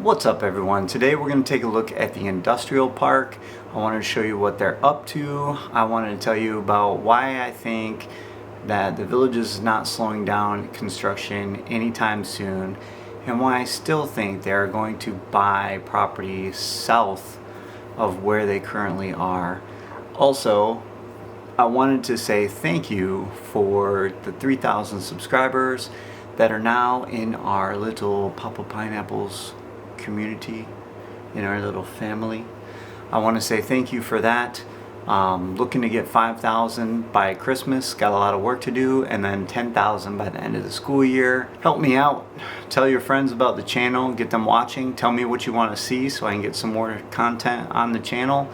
What's up everyone? Today we're going to take a look at the industrial park. I wanted to show you what they're up to. I wanted to tell you about why I think that the village is not slowing down construction anytime soon, and why I still think they're going to buy property south of where they currently are. Also, I wanted to say thank you for the 3,000 subscribers that are now in our little Papa Pineapples community, in our little family. I want to say thank you for that. Looking to get 5,000 by Christmas, got a lot of work to do, and then 10,000 by the end of the school year. Help me out, tell your friends about the channel, get them watching, tell me what you want to see so I can get some more content on the channel.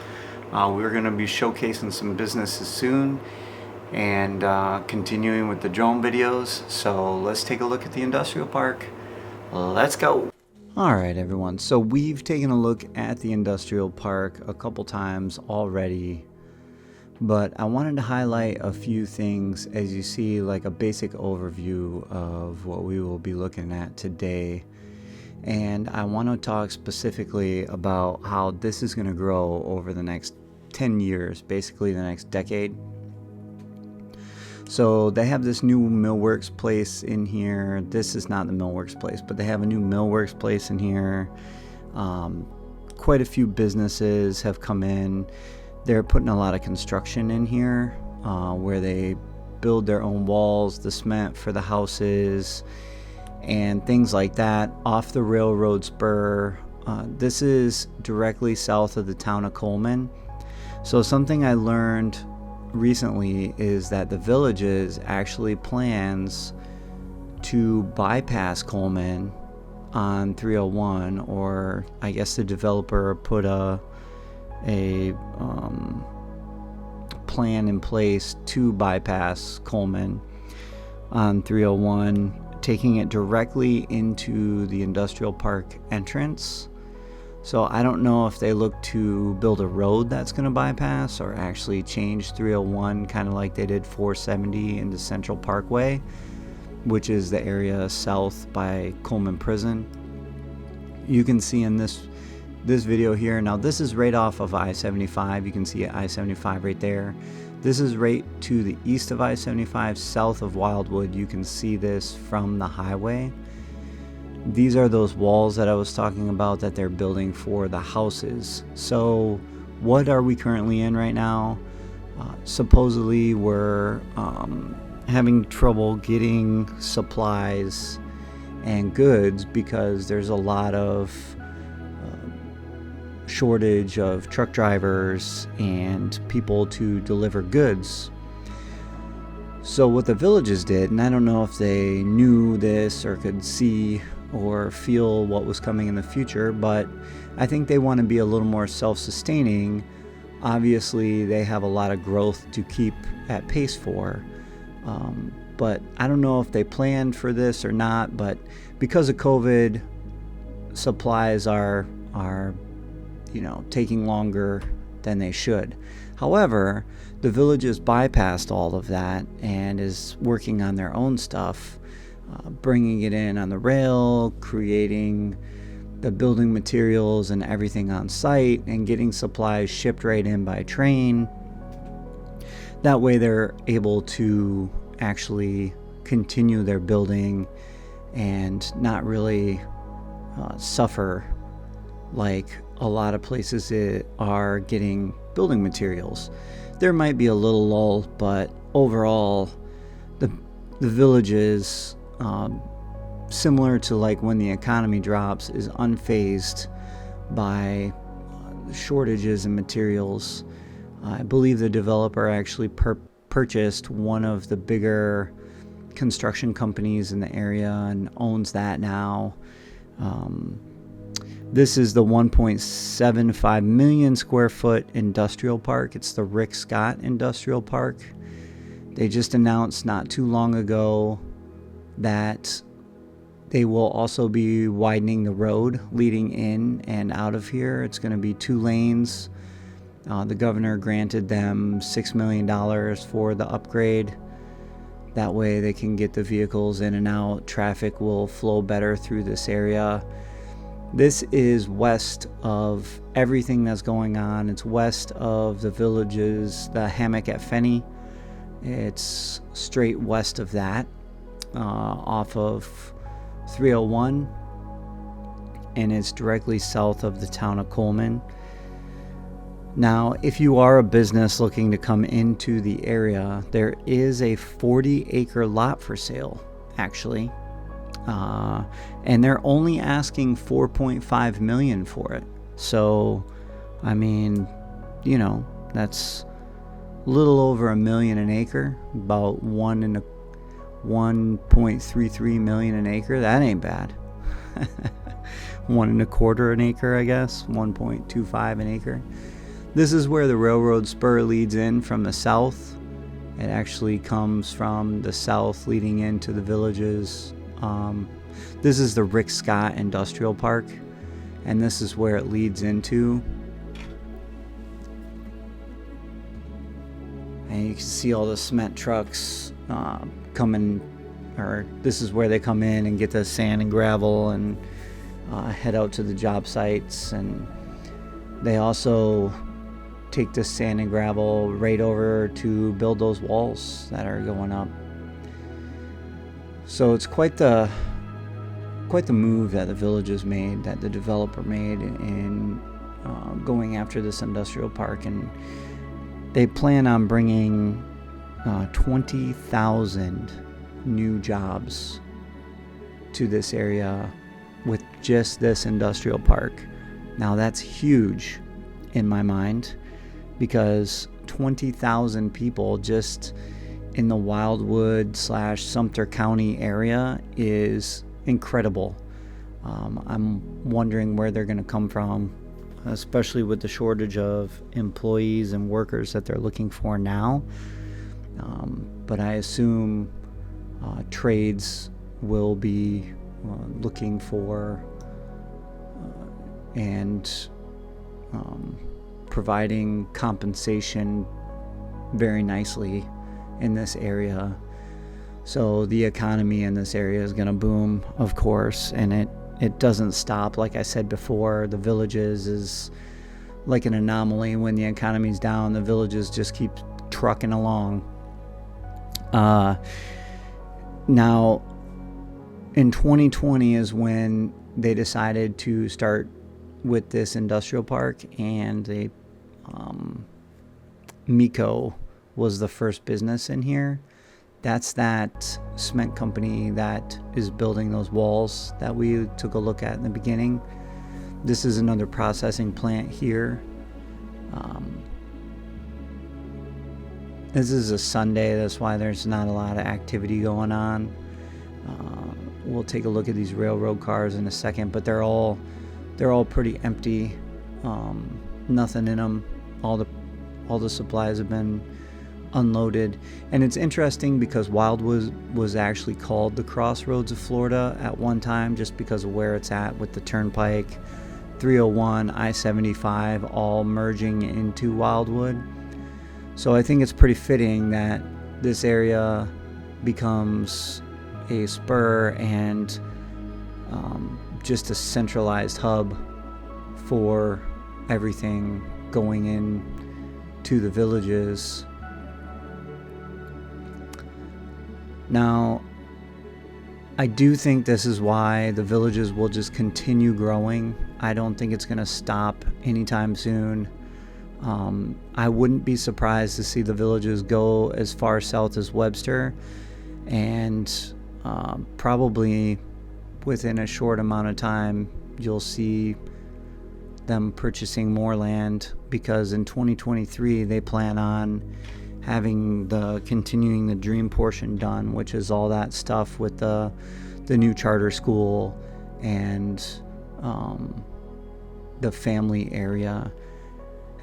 We're going to be showcasing some businesses soon and continuing with the drone videos. So let's take a look at the industrial park. Let's go. Alright everyone, so we've taken a look at the industrial park a couple times already, but I wanted to highlight a few things as you see, like a basic overview of what we will be looking at today. And I want to talk specifically about how this is going to grow over the next 10 years, basically the next decade. So they have this new Millworks place in here. This is not the Millworks place, but they have a new Millworks place in here. Quite a few businesses have come in. They're putting a lot of construction in here, where they build their own walls, the cement for the houses, and things like that off the railroad spur. This is directly south of the town of Coleman. So something I learned recently is that the Villages actually plans to bypass Coleman on 301, or I guess the developer put a plan in place to bypass Coleman on 301, taking it directly into the industrial park entrance. So I don't know if they look to build a road that's going to bypass, or actually change 301 kind of like they did 470 into Central Parkway, which is the area south by Coleman Prison. You can see in this video here, now this is right off of I-75. You can see I-75 right there. This is right to the east of I-75, south of Wildwood. You can see this from the highway. These are those walls that I was talking about that they're building for the houses. So what are we currently in right now? Supposedly we're having trouble getting supplies and goods because there's a lot of shortage of truck drivers and people to deliver goods. So what the Villages did, and I don't know if they knew this or could see or feel what was coming in the future, but I think they want to be a little more self-sustaining. Obviously they have a lot of growth to keep at pace for, but I don't know if they planned for this or not. But because of COVID, supplies are taking longer than they should. However, the Villages bypassed all of that and is working on their own stuff, bringing it in on the rail, creating the building materials and everything on site, and getting supplies shipped right in by train. That way they're able to actually continue their building and not really suffer like a lot of places are getting building materials. There might be a little lull, but overall the Villages, similar to like when the economy drops, is unfazed by shortages in materials. I believe the developer actually purchased one of the bigger construction companies in the area and owns that now. This is the 1.75 million square foot industrial park. It's the Rick Scott Industrial Park. They just announced not too long ago that they will also be widening the road leading in and out of here. It's going to be 2 lanes. The governor granted them $6 million for the upgrade. That way they can get the vehicles in and out. Traffic will flow better through this area. This is west of everything that's going on. It's west of the villages, the hammock at Fenney. It's straight west of that, off of 301, and it's directly south of the town of Coleman. Now, if you are a business looking to come into the area, there is a 40-acre lot for sale, actually. And they're only asking $4.5 million for it. So, I mean, you know, that's a little over $1 million an acre, about 1.33 million an acre. That ain't bad. 1.25 an acre, I guess. 1.25 an acre. This is where the railroad spur leads in from the south. It actually comes from the south leading into the villages. This is the Rick Scott Industrial Park, and this is where it leads into. And you can see all the cement trucks coming, or this is where they come in and get the sand and gravel and head out to the job sites. And they also take the sand and gravel right over to build those walls that are going up. So it's quite the move that the villages made, that the developer made in going after this industrial park. And they plan on bringing 20,000 new jobs to this area with just this industrial park. Now that's huge in my mind, because 20,000 people just in the Wildwood / Sumter County area is incredible. I'm wondering where they're going to come from, especially with the shortage of employees and workers that they're looking for now. But I assume trades will be looking for and providing compensation very nicely in this area. So the economy in this area is going to boom, of course, and it doesn't stop. Like I said before, the villages is like an anomaly. When the economy's down, the villages just keep trucking along. Now, in 2020 is when they decided to start with this industrial park, and they Miko was the first business in here. That's that cement company that is building those walls that we took a look at in the beginning. This is another processing plant here. This is a Sunday, that's why there's not a lot of activity going on. We'll take a look at these railroad cars in a second, but they're all pretty empty. Nothing in them. All the supplies have been unloaded. And it's interesting because Wildwood was actually called the Crossroads of Florida at one time, just because of where it's at with the turnpike, 301, I-75 all merging into Wildwood. So I think it's pretty fitting that this area becomes a spur and just a centralized hub for everything going in to the villages. Now, I do think this is why the villages will just continue growing. I don't think it's going to stop anytime soon. I wouldn't be surprised to see the villages go as far south as Webster, and probably within a short amount of time you'll see them purchasing more land, because in 2023 they plan on continuing the dream portion done, which is all that stuff with the new charter school and the family area.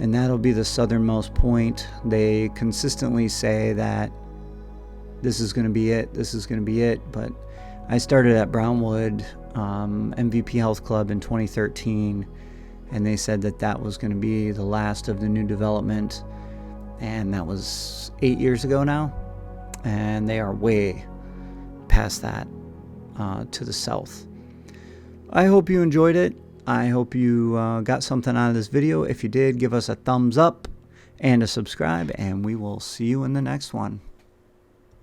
And that'll be the southernmost point. They consistently say that this is going to be it, this is going to be it. But I started at Brownwood MVP Health Club in 2013, and they said that was going to be the last of the new development. And that was 8 years ago now. And they are way past that to the south. I hope you enjoyed it. I hope you got something out of this video. If you did, give us a thumbs up and a subscribe, and we will see you in the next one.